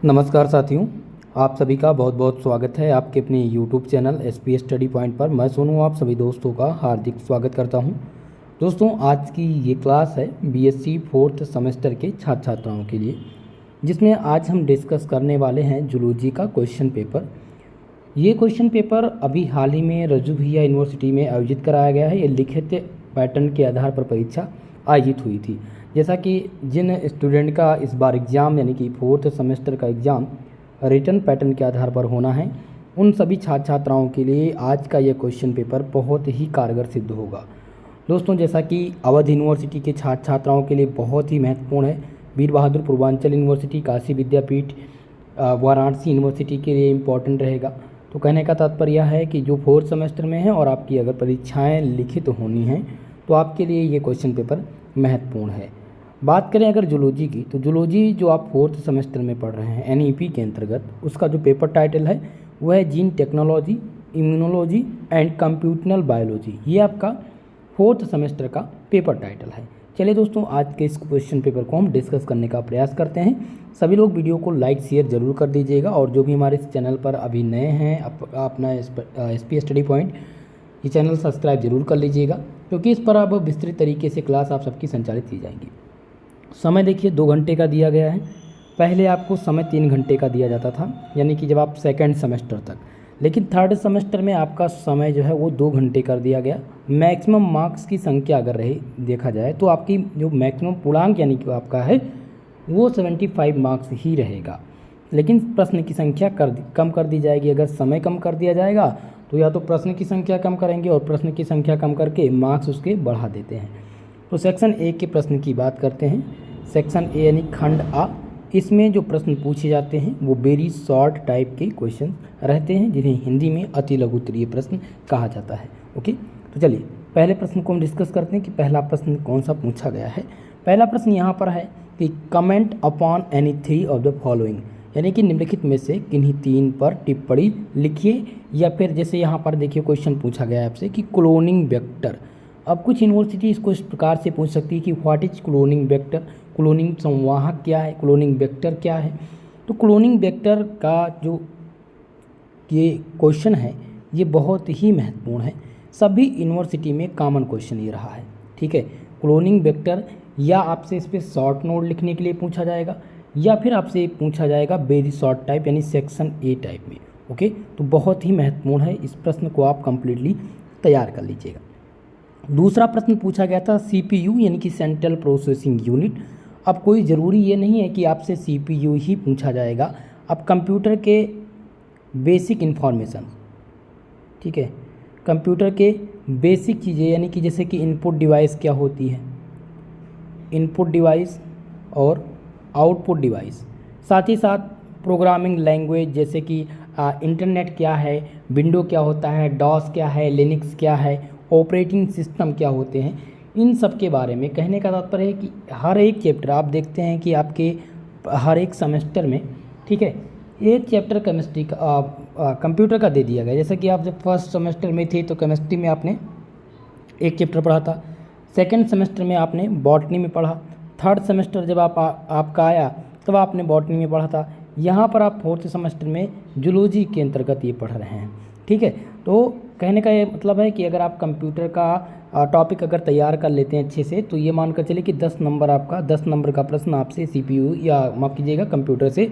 नमस्कार साथियों, आप सभी का बहुत बहुत स्वागत है आपके अपने YouTube channel SPS study point पर। मैं सोनू आप सभी दोस्तों का हार्दिक स्वागत करता हूं। दोस्तों, आज की ये क्लास है बीएससी फोर्थ सेमेस्टर के छात्र छात्राओं के लिए, जिसमें आज हम डिस्कस करने वाले हैं जूलॉजी का क्वेश्चन पेपर। ये क्वेश्चन पेपर अभी हाल ही में रज्जू भैया यूनिवर्सिटी में आयोजित कराया गया है। ये लिखित पैटर्न के आधार पर परीक्षा आयोजित हुई थी। जैसा कि जिन स्टूडेंट का इस बार एग्ज़ाम यानी कि फोर्थ सेमेस्टर का एग्ज़ाम रिटन पैटर्न के आधार पर होना है, उन सभी छात्र छात्राओं के लिए आज का यह क्वेश्चन पेपर बहुत ही कारगर सिद्ध होगा। दोस्तों, जैसा कि अवध यूनिवर्सिटी के छात्र छात्राओं के लिए बहुत ही महत्वपूर्ण है, वीर बहादुर पूर्वांचल यूनिवर्सिटी, काशी विद्यापीठ, वाराणसी यूनिवर्सिटी के लिए इम्पॉर्टेंट रहेगा। तो कहने का तात्पर्य यह है कि जो फोर्थ सेमेस्टर में है और आपकी अगर परीक्षाएँ लिखित होनी हैं तो आपके लिए ये क्वेश्चन पेपर महत्वपूर्ण है। बात करें अगर जूलॉजी की, तो जूलॉजी जो आप फोर्थ सेमेस्टर में पढ़ रहे हैं एनईपी के अंतर्गत, उसका जो पेपर टाइटल है वह है gene technology, immunology and computational biology. ये आपका फोर्थ सेमेस्टर का पेपर टाइटल है। चलिए दोस्तों, आज के इस क्वेश्चन पेपर को हम डिस्कस करने का प्रयास करते हैं। सभी लोग वीडियो को लाइक शेयर जरूर कर दीजिएगा, और जो भी हमारे इस चैनल पर अभी नए हैं अपना एसपीएस स्टडी पॉइंट ये चैनल सब्सक्राइब जरूर कर लीजिएगा, क्योंकि इस पर अब विस्तृत तरीके से क्लास आप सबकी संचालित की जाएंगी। समय देखिए 2 घंटे का दिया गया है। पहले आपको समय 3 घंटे का दिया जाता था, यानी कि जब आप सेकेंड सेमेस्टर तक, लेकिन थर्ड सेमेस्टर में आपका समय जो है वो 2 घंटे कर दिया गया। मैक्सिमम मार्क्स की संख्या अगर रही देखा जाए तो आपकी जो मैक्सिमम पूर्णांक यानी कि आपका है वो 75 मार्क्स ही रहेगा, लेकिन प्रश्न की संख्या कम कर दी जाएगी। अगर समय कम कर दिया जाएगा तो या तो प्रश्न की संख्या कम करेंगे और प्रश्न की संख्या कम करके मार्क्स उसके बढ़ा देते हैं। तो सेक्शन ए के प्रश्न की बात करते हैं। सेक्शन ए यानी खंड आ, इसमें जो प्रश्न पूछे जाते हैं वो वेरी शॉर्ट टाइप के क्वेश्चन रहते हैं, जिन्हें हिंदी में अति लघु उत्तरीय प्रश्न कहा जाता है। ओके, तो चलिए पहले प्रश्न को हम डिस्कस करते हैं कि पहला प्रश्न कौन सा पूछा गया है। पहला प्रश्न यहाँ पर है कि comment upon any 3 of the following, यानी कि निम्नलिखित में से किन्हीं 3 पर टिप्पणी लिखिए। या फिर जैसे यहाँ पर देखिए क्वेश्चन पूछा गया है आपसे कि क्लोनिंग वेक्टर। अब कुछ यूनिवर्सिटी इसको इस प्रकार से पूछ सकती है कि what is cloning vector, cloning संवाहक क्या है, क्लोनिंग वेक्टर क्या है। तो क्लोनिंग वेक्टर का जो ये क्वेश्चन है ये बहुत ही महत्वपूर्ण है। सभी यूनिवर्सिटी में कॉमन क्वेश्चन ये रहा है। ठीक है, क्लोनिंग वेक्टर या आपसे इस पर शॉर्ट नोट लिखने के लिए पूछा जाएगा, या फिर आपसे पूछा जाएगा वेरी शॉर्ट टाइप यानी सेक्शन ए टाइप में। ओके, तो बहुत ही महत्वपूर्ण है, इस प्रश्न को आप कंप्लीटली तैयार कर लीजिएगा। दूसरा प्रश्न पूछा गया था सीपीयू यानी कि सेंट्रल प्रोसेसिंग यूनिट। अब कोई ज़रूरी ये नहीं है कि आपसे सीपीयू ही पूछा जाएगा। अब कंप्यूटर के बेसिक इन्फॉर्मेशन, ठीक है, कंप्यूटर के बेसिक चीज़ें यानी कि जैसे कि इनपुट डिवाइस क्या होती है, इनपुट डिवाइस और आउटपुट डिवाइस, साथ ही साथ प्रोग्रामिंग लैंग्वेज जैसे कि इंटरनेट क्या है, विंडो क्या होता है, डॉस क्या है, लिनक्स क्या है, ऑपरेटिंग सिस्टम क्या होते हैं, इन सब के बारे में कहने का तात्पर्य है कि हर एक चैप्टर आप देखते हैं कि आपके हर एक सेमेस्टर में, ठीक है, एक चैप्टर केमिस्ट्री का कंप्यूटर का दे दिया गया। जैसे कि आप जब फर्स्ट सेमेस्टर में थे तो केमिस्ट्री में आपने एक चैप्टर पढ़ा था, सेकेंड सेमेस्टर में आपने बॉटनी में पढ़ा, थर्ड सेमेस्टर जब आपका आया तब आपने बॉटनी में पढ़ा था। यहाँ पर आप फोर्थ सेमेस्टर में जूलॉजी के अंतर्गत ये पढ़ रहे हैं। ठीक है, तो कहने का ये मतलब है कि अगर आप कंप्यूटर का टॉपिक अगर तैयार कर लेते हैं अच्छे से, तो ये मानकर चलिए कि 10 नंबर का प्रश्न आपसे सीपीयू या माफ़ कीजिएगा कंप्यूटर से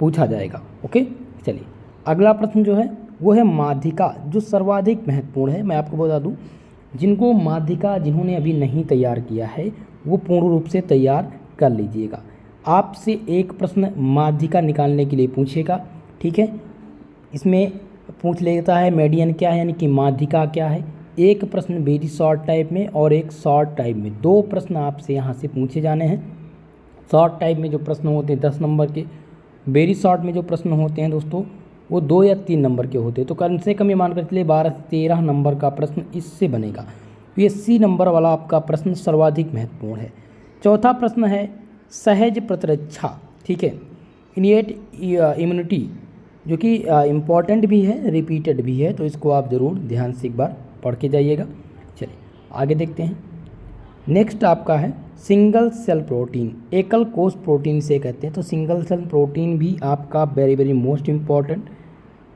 पूछा जाएगा। ओके, चलिए अगला प्रश्न जो है वो है माध्यिका, जो सर्वाधिक महत्वपूर्ण है। मैं आपको बता दूं, जिनको माध्यिका जिन्होंने अभी नहीं तैयार किया है वो पूर्ण रूप से तैयार कर लीजिएगा। आपसे एक प्रश्न माध्यिका निकालने के लिए पूछेगा। ठीक है, इसमें पूछ लेता है मेडियन क्या है यानी कि माध्यिका क्या है। एक प्रश्न वेरी शॉर्ट टाइप में और एक शॉर्ट टाइप में, 2 प्रश्न आपसे यहाँ से पूछे जाने हैं। शॉर्ट टाइप में जो प्रश्न होते हैं 10 नंबर के, वेरी शॉर्ट में जो प्रश्न होते हैं दोस्तों वो 2 या 3 नंबर के होते हैं। तो कम से कम ये मानकर चलिए 12 से 13 नंबर का प्रश्न इससे बनेगा। तो ये 80 नंबर वाला आपका प्रश्न सर्वाधिक महत्वपूर्ण है। चौथा प्रश्न है सहज प्रतिरक्षा। ठीक है, इनिएट इम्यूनिटी, जो कि इम्पॉर्टेंट भी है, रिपीटेड भी है, तो इसको आप ज़रूर ध्यान से एक बार पढ़ के जाइएगा। चलिए आगे देखते हैं। नेक्स्ट आपका है सिंगल सेल प्रोटीन, एकल कोश प्रोटीन से कहते हैं। तो सिंगल सेल प्रोटीन भी आपका वेरी वेरी मोस्ट इम्पॉर्टेंट,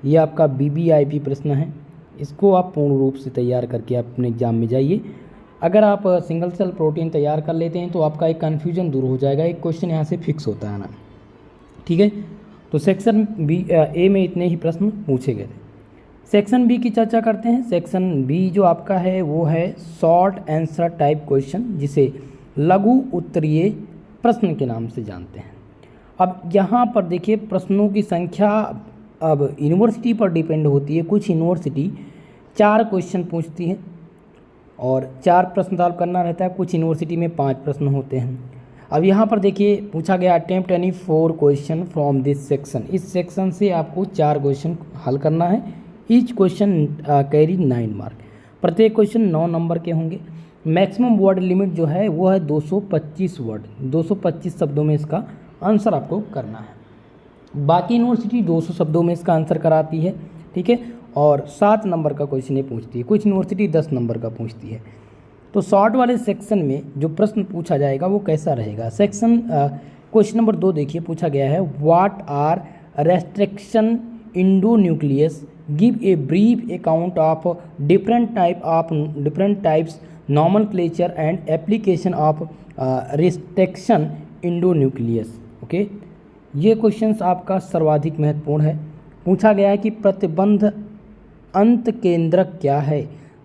ये आपका BBIP प्रश्न है, इसको आप पूर्ण रूप से तैयार करके आप अपने एग्जाम में जाइए। अगर आप सिंगल सेल प्रोटीन तैयार कर लेते हैं तो आपका एक कन्फ्यूजन दूर हो जाएगा, एक क्वेश्चन यहाँ से फिक्स होता है ना, ठीक है। तो सेक्शन A में इतने ही प्रश्न पूछे गए थे। सेक्शन B की चर्चा करते हैं। सेक्शन B जो आपका है वो है शॉर्ट आंसर टाइप क्वेश्चन, जिसे लघु उत्तरीय प्रश्न के नाम से जानते हैं। अब यहाँ पर देखिए प्रश्नों की संख्या अब यूनिवर्सिटी पर डिपेंड होती है। कुछ यूनिवर्सिटी 4 क्वेश्चन पूछती है और 4 प्रश्न सॉल्व करना रहता है, कुछ यूनिवर्सिटी में 5 प्रश्न होते हैं। अब यहाँ पर देखिए पूछा गया attempt any 4 question from this section, इस सेक्शन से आपको 4 क्वेश्चन हल करना है। ईच क्वेश्चन कैरी 9 मार्क, प्रत्येक क्वेश्चन 9 नंबर के होंगे। मैक्सिमम वर्ड लिमिट जो है वो है 225 वर्ड, 225 शब्दों में इसका आंसर आपको करना है। बाकी यूनिवर्सिटी 200 शब्दों में इसका आंसर कराती है, ठीक है, और 7 नंबर का क्वेश्चन ये पूछती है। कुछ यूनिवर्सिटी 10 नंबर का पूछती है। तो शॉर्ट वाले सेक्शन में जो प्रश्न पूछा जाएगा वो कैसा रहेगा। सेक्शन क्वेश्चन नंबर 2 देखिए पूछा गया है, what are restriction endonucleus, give a brief account of different types nomenclature and application of restriction endonucleus. Okay, ये क्वेश्चंस आपका सर्वाधिक महत्वपूर्ण है। पूछा गया है कि प्रतिबंध अंत केंद्रक क्या है।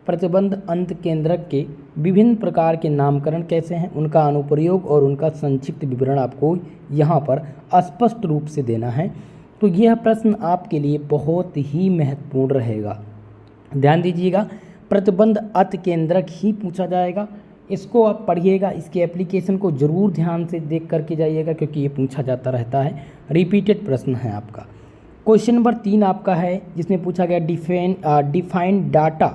प्रतिबंध अंत केंद्रक के विभिन्न प्रकार के नामकरण कैसे हैं, उनका अनुप्रयोग और उनका संक्षिप्त विवरण आपको यहाँ पर स्पष्ट रूप से देना है। तो यह प्रश्न आपके लिए बहुत ही महत्वपूर्ण रहेगा, ध्यान दीजिएगा। प्रतिबंध अंत केंद्रक ही पूछा जाएगा, इसको आप पढ़िएगा, इसके एप्लीकेशन को जरूर ध्यान से देख करके जाइएगा क्योंकि ये पूछा जाता रहता है, रिपीटेड प्रश्न है आपका। क्वेश्चन नंबर 3 आपका है जिसमें पूछा गया डिफाइन डाटा,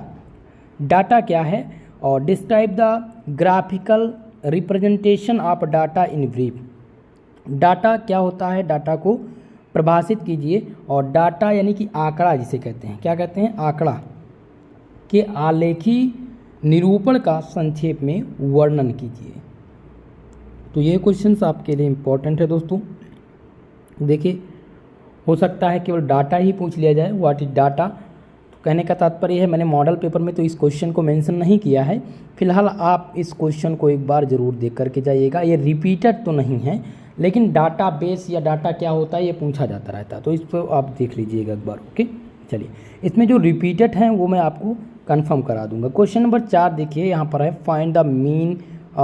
डाटा क्या है, और describe the graphical representation of data in brief. Data क्या होता है, डाटा को परिभाषित कीजिए। और डाटा यानी कि आंकड़ा जिसे कहते हैं, क्या कहते हैं, आंकड़ा के आलेखी निरूपण का संक्षेप में वर्णन कीजिए। तो ये क्वेश्चंस आपके लिए इम्पोर्टेंट है दोस्तों। देखिए हो सकता है केवल डाटा ही पूछ लिया जाए, व्हाट इज डाटा। तो कहने का तात्पर्य है, मैंने मॉडल पेपर में तो इस क्वेश्चन को मेंशन नहीं किया है, फिलहाल आप इस क्वेश्चन को एक बार ज़रूर देख करके जाइएगा। ये रिपीटेड तो नहीं है, लेकिन डाटा बेस या डाटा क्या होता है ये पूछा जाता रहता है, तो इस पर आप देख लीजिएगा एक बार। ओके, चलिए इसमें जो रिपीटेड हैं वो मैं आपको कंफर्म करा दूंगा। क्वेश्चन नंबर 4 देखिए यहाँ पर है, find the mean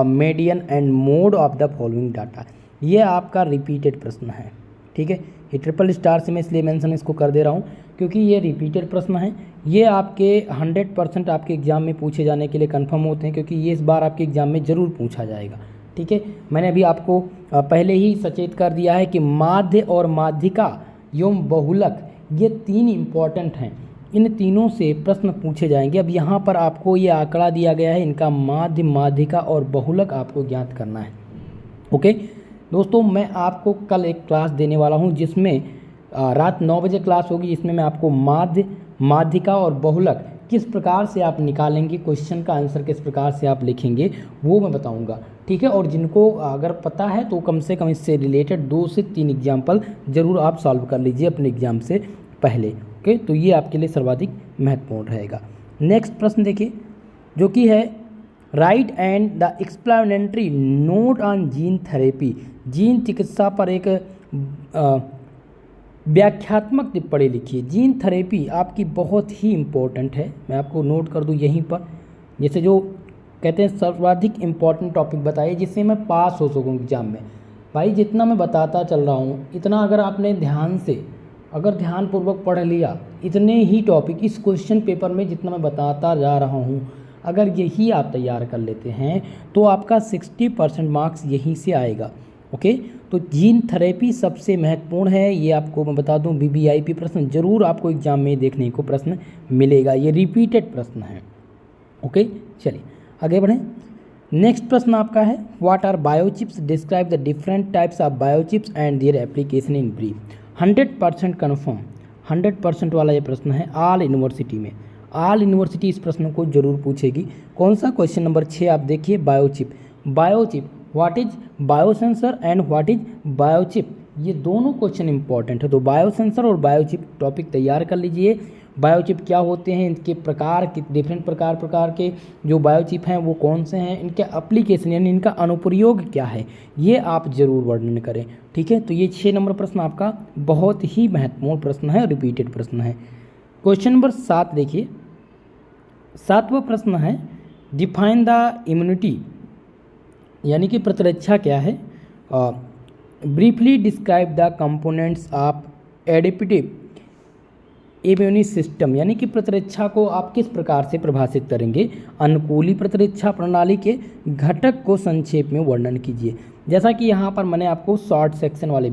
median and mode of the following data. ये आपका रिपीटेड प्रश्न है, ठीक है। ये ट्रिपल स्टार से मैं इसलिए मेंशन इसको कर दे रहा हूँ क्योंकि ये रिपीटेड प्रश्न है। ये आपके 100% आपके एग्जाम में पूछे जाने के लिए कंफर्म होते हैं क्योंकि ये इस बार आपके एग्जाम में ज़रूर पूछा जाएगा, ठीक है। मैंने अभी आपको पहले ही सचेत कर दिया है कि माध्य और माध्यिका एवं बहुलक ये 3 इम्पॉर्टेंट हैं, इन तीनों से प्रश्न पूछे जाएंगे। अब यहाँ पर आपको ये आंकड़ा दिया गया है, इनका माध्य, माध्यिका और बहुलक आपको ज्ञात करना है। ओके दोस्तों, मैं आपको कल एक क्लास देने वाला हूँ जिसमें रात 9 बजे क्लास होगी, जिसमें मैं आपको माध्य, माध्यिका और बहुलक किस प्रकार से आप निकालेंगे, क्वेश्चन का आंसर किस प्रकार से आप लिखेंगे वो मैं बताऊंगा, ठीक है। और जिनको अगर पता है तो कम से कम इससे रिलेटेड 2 से 3 एग्जाम्पल ज़रूर आप सॉल्व कर लीजिए अपने एग्जाम से पहले। ओके, तो ये आपके लिए सर्वाधिक महत्वपूर्ण रहेगा। नेक्स्ट प्रश्न देखिए जो कि है, right and the explanatory note on gene therapy. Gene चिकित्सा पर एक व्याख्यात्मक टिप्पणी लिखिए। जीन थेरेपी आपकी बहुत ही इम्पोर्टेंट है, मैं आपको नोट कर दूं यहीं पर, जैसे जो कहते हैं सर्वाधिक इम्पोर्टेंट टॉपिक बताइए जिससे मैं पास हो सकूं एग्जाम में। भाई जितना मैं बताता चल रहा हूं इतना अगर आपने ध्यान से, अगर ध्यानपूर्वक पढ़ लिया, इतने ही टॉपिक इस क्वेश्चन पेपर में जितना मैं बताता जा रहा हूँ, अगर यही आप तैयार कर लेते हैं तो आपका 60% मार्क्स यहीं से आएगा। ओके, तो जीन थेरेपी सबसे महत्वपूर्ण है, ये आपको मैं बता दूं। BBIP प्रश्न जरूर आपको एग्जाम में देखने को प्रश्न मिलेगा, ये रिपीटेड प्रश्न है। ओके, चलिए आगे बढ़ें। नेक्स्ट प्रश्न आपका है, what are biochips, describe the different types of biochips and their application in brief. 100% confirm, 100% वाला ये प्रश्न है ऑल यूनिवर्सिटी में। ऑल यूनिवर्सिटी इस प्रश्न को जरूर पूछेगी। कौन सा, क्वेश्चन नंबर 6 आप देखिए, biochip. Biochip what is biosensor and what is biochip, ये दोनों क्वेश्चन इंपॉर्टेंट है। तो बायोसेंसर और बायोचिप टॉपिक तैयार कर लीजिए। बायोचिप क्या होते हैं, इनके प्रकार, डिफरेंट प्रकार के जो बायोचिप हैं वो कौन से हैं, इनके एप्लीकेशन यानी इनका अनुप्रयोग क्या है, ये आप जरूर वर्णन करें। ठीक है, तो ये 6 नंबर प्रश्न आपका बहुत ही महत्वपूर्ण प्रश्न है, रिपीटेड प्रश्न है। क्वेश्चन नंबर 7 देखिए, 7वां प्रश्न है डिफाइन द इम्यूनिटी, यानी कि प्रतिरक्षा क्या है। Briefly describe the components of adaptive immune system, यानी कि प्रतिरक्षा को आप किस प्रकार से परिभाषित करेंगे। अनुकूली प्रतिरक्षा प्रणाली के घटक को संक्षेप में वर्णन कीजिए। जैसा कि यहाँ पर मैंने आपको शॉर्ट सेक्शन वाले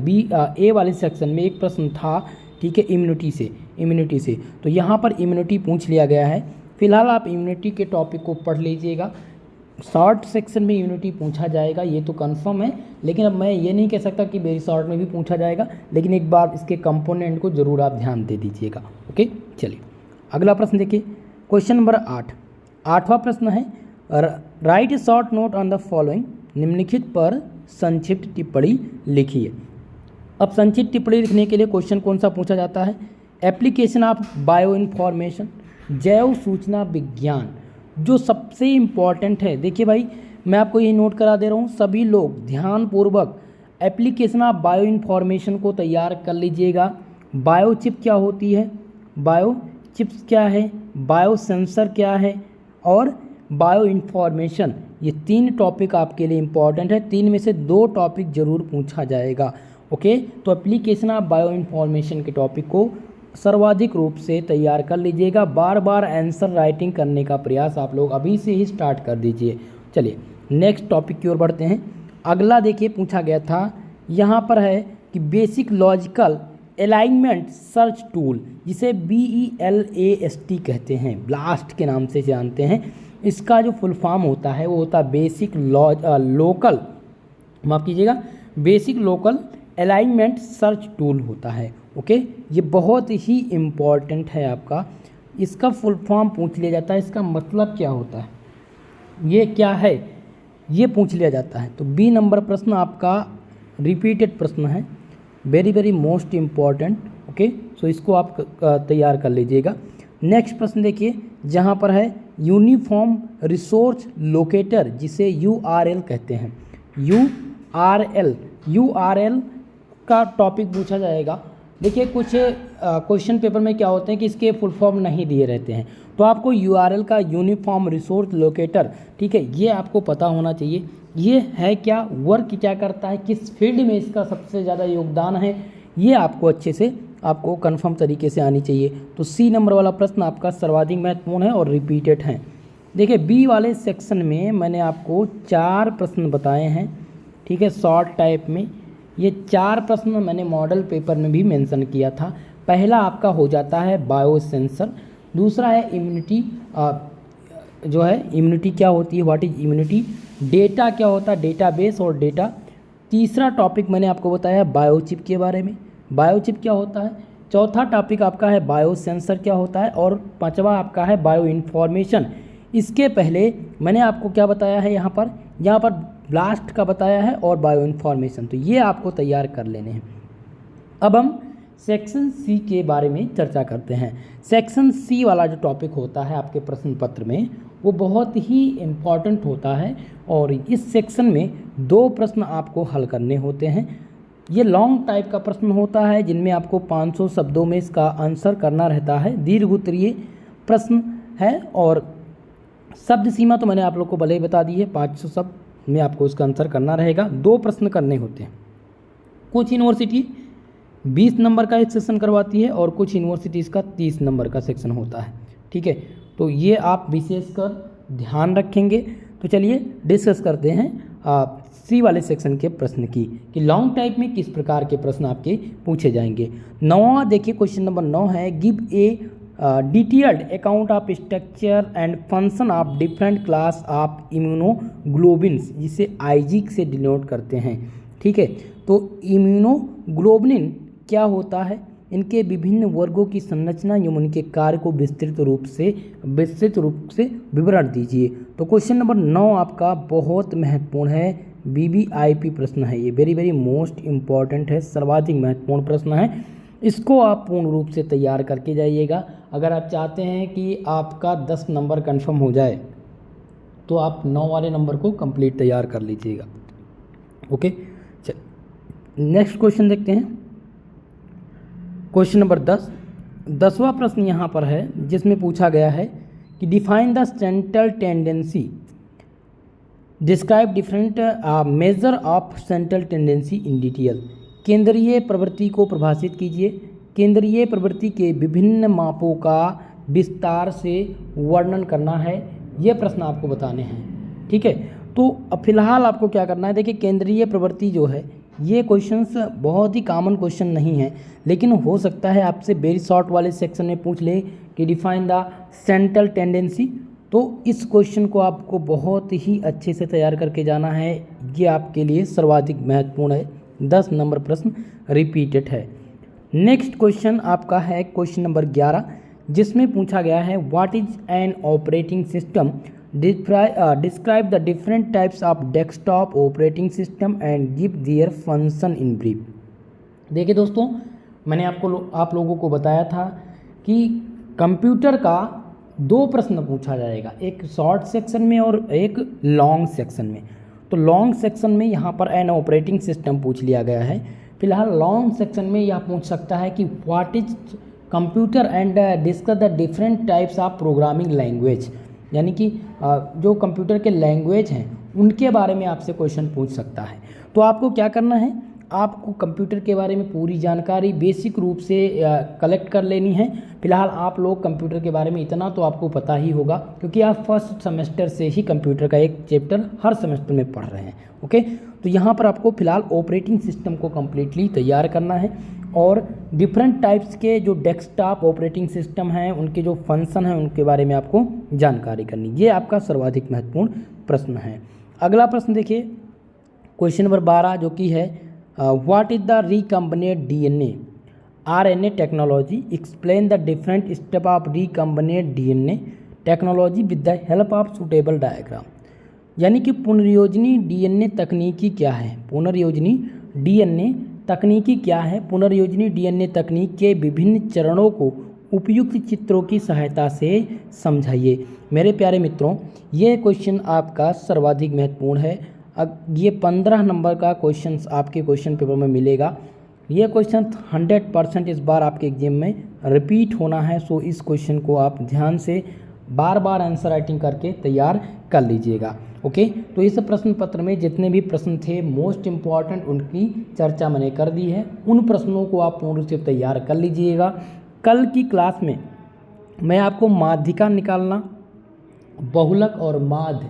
ए वाले सेक्शन में एक प्रश्न था, ठीक है, इम्यूनिटी से, तो यहाँ पर इम्यूनिटी पूछ लिया गया है। फिलहाल आप इम्यूनिटी के टॉपिक को पढ़ लीजिएगा। शॉर्ट सेक्शन में यूनिटी पूछा जाएगा, ये तो कंफर्म है, लेकिन अब मैं ये नहीं कह सकता कि वेरी शॉर्ट में भी पूछा जाएगा, लेकिन एक बार इसके कंपोनेंट को जरूर आप ध्यान दे दीजिएगा। ओके, चलिए अगला प्रश्न देखिए, क्वेश्चन नंबर 8, 8वां प्रश्न है right A short note on the following, निम्नलिखित पर संक्षिप्त टिप्पणी लिखिए। अब संक्षिप्त टिप्पणी लिखने के लिए क्वेश्चन कौन सा पूछा जाता है, एप्लीकेशन ऑफ बायो इन्फॉर्मेशन, जैव सूचना विज्ञान, जो सबसे इम्पॉर्टेंट है। देखिए भाई, मैं आपको ये नोट करा दे रहा हूँ, सभी लोग ध्यानपूर्वक एप्लीकेशन ऑफ बायो इन्फॉर्मेशन को तैयार कर लीजिएगा। बायोचिप क्या होती है, बायोचिप्स क्या है, बायोसेंसर क्या है और बायो इन्फॉर्मेशन, ये 3 टॉपिक आपके लिए इम्पॉर्टेंट है। 3 में से 2 टॉपिक जरूर पूछा जाएगा। ओके, तो एप्लीकेशन ऑफ बायो इन्फॉर्मेशन के टॉपिक को सर्वाधिक रूप से तैयार कर लीजिएगा। बार बार आंसर राइटिंग करने का प्रयास आप लोग अभी से ही स्टार्ट कर दीजिए। चलिए नेक्स्ट टॉपिक की ओर बढ़ते हैं। अगला देखिए पूछा गया था, यहाँ पर है कि basic logical alignment search tool, जिसे BELAST कहते हैं, ब्लास्ट के नाम से जानते हैं, इसका जो फुल फॉर्म होता है वो होता है basic local alignment search tool होता है। ओके, ये बहुत ही इम्पॉर्टेंट है आपका, इसका फुल फॉर्म पूछ लिया जाता है, इसका मतलब क्या होता है, ये क्या है, ये पूछ लिया जाता है। तो बी नंबर प्रश्न आपका रिपीटेड प्रश्न है, very very most important. Okay, so इसको आप तैयार कर लीजिएगा। नेक्स्ट प्रश्न देखिए, जहाँ पर है यूनिफॉर्म रिसोर्स लोकेटर, जिसे URL कहते हैं, URL का टॉपिक पूछा जाएगा। देखिए कुछ क्वेश्चन पेपर में क्या होते हैं कि इसके फुल फॉर्म नहीं दिए रहते हैं, तो आपको URL का यूनिफॉर्म रिसोर्स लोकेटर, ठीक है, ये आपको पता होना चाहिए। ये है क्या, वर्क क्या करता है, किस फील्ड में इसका सबसे ज़्यादा योगदान है, ये आपको अच्छे से आपको कंफर्म तरीके से आनी चाहिए। तो सी नंबर वाला प्रश्न आपका सर्वाधिक महत्वपूर्ण है और रिपीटेड है। देखिए बी वाले सेक्शन में मैंने आपको 4 प्रश्न बताए हैं, ठीक है, शॉर्ट टाइप में। ये 4 प्रश्न मैंने मॉडल पेपर में भी मेंशन किया था। पहला आपका हो जाता है बायोसेंसर, दूसरा है इम्यूनिटी, जो है इम्यूनिटी क्या होती है, व्हाट इज इम्यूनिटी, डेटा क्या होता है, डेटाबेस और डेटा। तीसरा टॉपिक मैंने आपको बताया बायोचिप के बारे में, बायोचिप क्या होता है। चौथा टॉपिक आपका है बायोसेंसर क्या होता है, और 5वां आपका है बायो इन्फॉर्मेशन। इसके पहले मैंने आपको क्या बताया है, यहाँ पर ब्लास्ट का बताया है और बायो इन्फॉर्मेशन, तो ये आपको तैयार कर लेने हैं। अब हम सेक्शन सी के बारे में चर्चा करते हैं। सेक्शन सी वाला जो टॉपिक होता है आपके प्रश्न पत्र में, वो बहुत ही इम्पॉर्टेंट होता है और इस सेक्शन में 2 प्रश्न आपको हल करने होते हैं। ये लॉन्ग टाइप का प्रश्न होता है जिनमें आपको 500 शब्दों में इसका आंसर करना रहता है, दीर्घ उत्तरीय प्रश्न है और शब्द सीमा तो मैंने आप लोग को भले ही बता दी है, 500 शब्द में आपको इसका आंसर करना रहेगा। 2 प्रश्न करने होते हैं। कुछ यूनिवर्सिटी 20 नंबर का एक सेक्शन करवाती है और कुछ यूनिवर्सिटीज़ का 30 नंबर का सेक्शन होता है, ठीक है, तो ये आप विशेषकर ध्यान रखेंगे। तो चलिए डिस्कस करते हैं सी वाले सेक्शन के प्रश्न की, कि लॉन्ग टाइप में किस प्रकार के प्रश्न आपके पूछे जाएंगे। 9वां देखिए, क्वेश्चन नंबर 9 है give a detailed account of structure and function of different class of immunoglobins, जिसे IG से डिनोट करते हैं, ठीक है। तो इम्यूनोग्लोबिन क्या होता है, इनके विभिन्न वर्गों की संरचना एवं उनके कार्य को विस्तृत रूप से विवरण दीजिए। तो क्वेश्चन नंबर 9 आपका बहुत महत्वपूर्ण है, VVIP प्रश्न है, ये वेरी वेरी मोस्ट इम्पॉर्टेंट है, सर्वाधिक महत्वपूर्ण प्रश्न है। इसको आप पूर्ण रूप से तैयार करके जाइएगा। अगर आप चाहते हैं कि आपका 10 नंबर कन्फर्म हो जाए तो आप 9 वाले नंबर को कंप्लीट तैयार कर लीजिएगा। ओके, नेक्स्ट क्वेश्चन देखते हैं। क्वेश्चन नंबर 10वां प्रश्न यहाँ पर है, जिसमें पूछा गया है कि define the central tendency, describe different measure of central tendency in detail. केंद्रीय प्रवृत्ति को परिभाषित कीजिए। केंद्रीय प्रवृत्ति के विभिन्न मापों का विस्तार से वर्णन करना है, ये प्रश्न आपको बताने हैं। ठीक है, तो अब फिलहाल आपको क्या करना है, देखिए केंद्रीय प्रवृत्ति जो है ये क्वेश्चंस बहुत ही कॉमन क्वेश्चन नहीं है, लेकिन हो सकता है आपसे वेरी शॉर्ट वाले सेक्शन में पूछ ले कि डिफाइन द सेंट्रल टेंडेंसी, तो इस क्वेश्चन को आपको बहुत ही अच्छे से तैयार करके जाना है। ये आपके लिए सर्वाधिक महत्वपूर्ण है। 10 नंबर प्रश्न रिपीटेड है। नेक्स्ट क्वेश्चन आपका है क्वेश्चन नंबर 11, जिसमें पूछा गया है what is an operating system, describe the different types of desktop operating system and give their function in brief. देखिए दोस्तों, मैंने आप लोगों को बताया था कि कंप्यूटर का 2 प्रश्न पूछा जाएगा, एक शॉर्ट सेक्शन में और एक लॉन्ग सेक्शन में। तो लॉन्ग सेक्शन में यहाँ पर एन ऑपरेटिंग सिस्टम पूछ लिया गया है। फिलहाल लॉन्ग सेक्शन में यह पूछ सकता है कि what is computer and discuss the different types of programming language, यानी कि जो कंप्यूटर के लैंग्वेज हैं उनके बारे में आपसे क्वेश्चन पूछ सकता है। तो आपको क्या करना है, आपको कंप्यूटर के बारे में पूरी जानकारी बेसिक रूप से कलेक्ट कर लेनी है। फिलहाल आप लोग कंप्यूटर के बारे में इतना तो आपको पता ही होगा, क्योंकि आप फर्स्ट सेमेस्टर से ही कंप्यूटर का एक चैप्टर हर सेमेस्टर में पढ़ रहे हैं। ओके, तो यहाँ पर आपको फिलहाल ऑपरेटिंग सिस्टम को कम्प्लीटली तैयार करना है और डिफरेंट टाइप्स के जो डेस्कटॉप ऑपरेटिंग सिस्टम हैं उनके जो फंक्शन हैं उनके बारे में आपको जानकारी करनी। ये आपका सर्वाधिक महत्वपूर्ण प्रश्न है। अगला प्रश्न देखिए, क्वेश्चन नंबर 12, जो कि है what is the recombinant DNA RNA technology, explain the different step of recombinant DNA technology with the help of suitable diagram. यानी कि पुनर्योजनी DNA तकनीकी क्या है, पुनर्योजनी DNA तकनीकी क्या है, पुनर्योजनी DNA तकनीक के विभिन्न चरणों को उपयुक्त चित्रों की सहायता से समझाइए। मेरे प्यारे मित्रों, ये क्वेश्चन आपका सर्वाधिक महत्वपूर्ण है। अब ये 15 नंबर का क्वेश्चन आपके क्वेश्चन पेपर में मिलेगा। ये क्वेश्चन 100% इस बार आपके एग्जाम में रिपीट होना है। सो इस क्वेश्चन को आप ध्यान से बार बार आंसर राइटिंग करके तैयार कर लीजिएगा। ओके, तो इस प्रश्न पत्र में जितने भी प्रश्न थे मोस्ट इम्पॉर्टेंट उनकी चर्चा मैंने कर दी है। उन प्रश्नों को आप पूर्ण रूप से तैयार कर लीजिएगा। कल की क्लास में मैं आपको माध्यिका निकालना, बहुलक और माध्य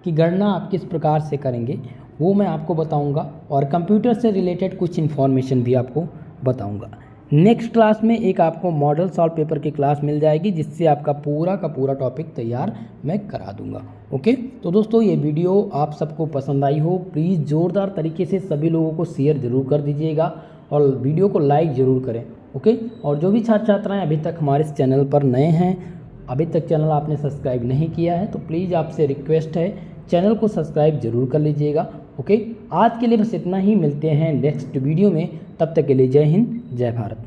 की गणना आप किस प्रकार से करेंगे वो मैं आपको बताऊंगा, और कंप्यूटर से रिलेटेड कुछ इन्फॉर्मेशन भी आपको बताऊंगा। नेक्स्ट क्लास में एक आपको मॉडल सॉल्व पेपर की क्लास मिल जाएगी, जिससे आपका पूरा का पूरा टॉपिक तैयार मैं करा दूंगा। ओके, तो दोस्तों ये वीडियो आप सबको पसंद आई हो, प्लीज़ ज़ोरदार तरीके से सभी लोगों को शेयर ज़रूर कर दीजिएगा और वीडियो को लाइक ज़रूर करें। ओके, और जो भी छात्र छात्राएँ अभी तक हमारे इस चैनल पर नए हैं, अभी तक चैनल आपने सब्सक्राइब नहीं किया है, तो प्लीज़ आपसे रिक्वेस्ट है चैनल को सब्सक्राइब जरूर कर लीजिएगा। ओके, आज के लिए बस इतना ही, मिलते हैं नेक्स्ट वीडियो में। तब तक के लिए जय हिंद, जय भारत।